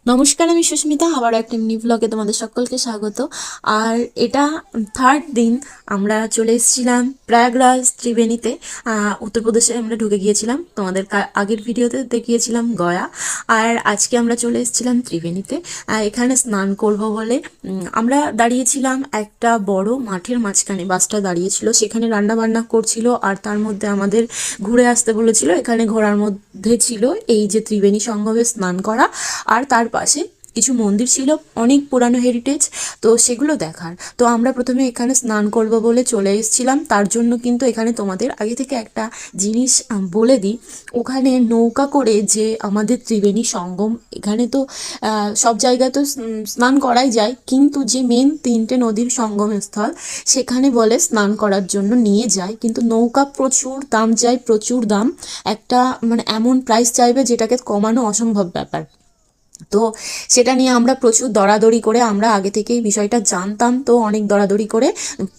নমস্কার, আমি সুস্মিতা। আবারও একটা মিনি ব্লগে তোমাদের সকলকে স্বাগত। আর এটা থার্ড দিন। আমরা চলে এসেছিলাম প্রয়াগরাজ ত্রিবেণীতে। উত্তরপ্রদেশে আমরা ঢুকে গিয়েছিলাম, তোমাদের আগের ভিডিওতে দেখিয়েছিলাম গয়া। আর আজকে আমরা চলে এসেছিলাম ত্রিবেণীতে। এখানে স্নান করব বলে আমরা দাঁড়িয়েছিলাম একটা বড় মাঠের মাঝখানে। বাসটা দাঁড়িয়েছিল, সেখানে রান্না বান্না করছিল, আর তার মধ্যে আমাদের ঘুরে আসতে বলেছিল। এখানে ঘোরার মধ্যে ছিল এই যে ত্রিবেণী সঙ্গমে স্নান করা, আর তার পাশে কিছু মন্দির ছিল, অনেক পুরানো হেরিটেজ, তো সেগুলো দেখার। তো আমরা প্রথমে এখানে স্নান করব বলে চলে এসেছিলাম। তার জন্য কিন্তু এখানে তোমাদের আগে থেকে একটা জিনিস বলে দিই। ওখানে নৌকা করে যে আমাদের ত্রিবেণী সঙ্গম, এখানে তো সব জায়গায় তো স্নান করাই যায়, কিন্তু যে মেন তিনটে নদীর সঙ্গম স্থল, সেখানে বলে স্নান করার জন্য নিয়ে যায়, কিন্তু নৌকা প্রচুর দাম চাই, প্রচুর দাম। একটা মানে এমন প্রাইস চাইবে যেটাকে কমানো অসম্ভব ব্যাপার। তো সেটা নিয়ে আমরা প্রচুর দরাদরি করে, আমরা আগে থেকেই বিষয়টা জানতাম, তো অনেক দরাদরি করে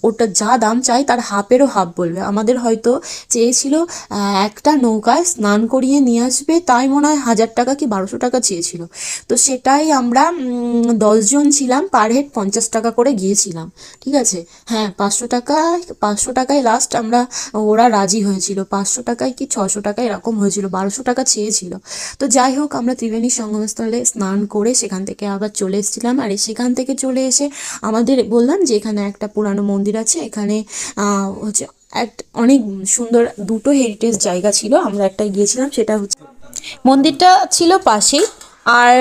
ওটা যা দাম চাই তার হাফেরও হাফ বলবে। আমাদের হয়তো চেয়েছিল একটা নৌকায় স্নান করিয়ে নিয়ে আসবে, তাই মনে হয় 1000 টাকা কি 1200 টাকা চেয়েছিল। তো সেটাই আমরা 10 জন ছিলাম, পার হেড 50 টাকা করে গিয়েছিলাম। ঠিক আছে, হ্যাঁ, 500 টাকায় লাস্ট আমরা, ওরা রাজি হয়েছিল 500 টাকায় কি 600 টাকায় এরকম হয়েছিল, 1200 টাকা চেয়েছিল। তো যাই হোক, আমরা ত্রিবেণী সঙ্গমস্থলে স্নান করে সেখান থেকে আবার চলে এসেছিলাম। আর সেখান থেকে চলে এসে আমাদের বললাম যে এখানে একটা পুরানো মন্দির আছে, এখানে হচ্ছে অনেক সুন্দর দুটো হেরিটেজ জায়গা ছিল। আমরা একটা গিয়েছিলাম, সেটা হচ্ছে মন্দিরটা ছিল পাশেই। আর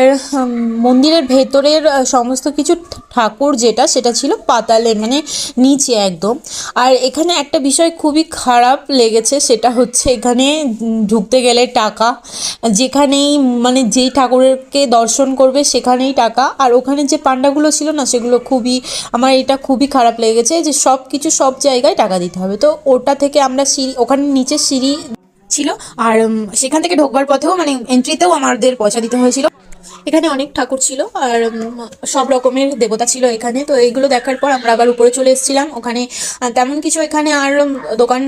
মন্দিরের ভেতরের সমস্ত কিছু ঠাকুর যেটা, সেটা ছিল পাতালে, মানে নিচে একদম। আর এখানে একটা বিষয় খুবই খারাপ লেগেছে, সেটা হচ্ছে এখানে ঢুকতে গেলে টাকা। যেখানেই মানে যেই ঠাকুরকে দর্শন করবে সেখানেই টাকা। আর ওখানে যে পান্ডাগুলো ছিল না, সেগুলো খুবই, আমার এটা খুবই খারাপ লেগেছে যে সব কিছু সব জায়গায় টাকা দিতে হবে। তো ওটা থেকে আমরা সিঁড়ি, ওখানে নিচে সিঁড়ি ছিল। আর সেখান থেকে ঢোকবার পথেও মানে এন্ট্রিতেও আমাদের পয়সা দিতে হয়েছিল। এখানে অনেক ঠাকুর ছিল, আর সব রকমের দেবতা ছিল এখানে। তো এইগুলো দেখার পর আমরা আবার উপরে চলে এসেছিলাম। ওখানে তেমন কিছু এখানে আর দোকান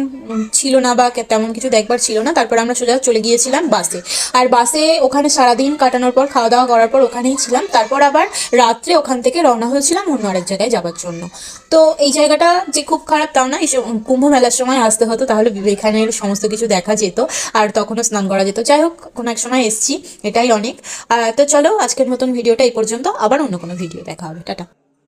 ছিল না, বা তেমন কিছু দেখবার ছিল না। তারপর আমরা সোজা চলে গিয়েছিলাম বাসে। আর বাসে ওখানে সারাদিন কাটানোর পর, খাওয়া দাওয়া করার পর ওখানেই ছিলাম। তারপর আবার রাত্রে ওখান থেকে রওনা হয়েছিলাম অন্য আরেক জায়গায় যাবার জন্য। তো এই জায়গাটা যে খুব খারাপ তাও না, এই কুম্ভ মেলার সময় আসতে হতো, তাহলে এখানের সমস্ত কিছু দেখা যেত, আর তখনও স্নান করা যেত। যাই হোক, কোনো এক সময় এসছি, এটাই অনেক। তো চলো, আজকের মতন ভিডিওটা এই পর্যন্ত। আবার অন্য কোনো ভিডিও দেখা হবে। টাটা।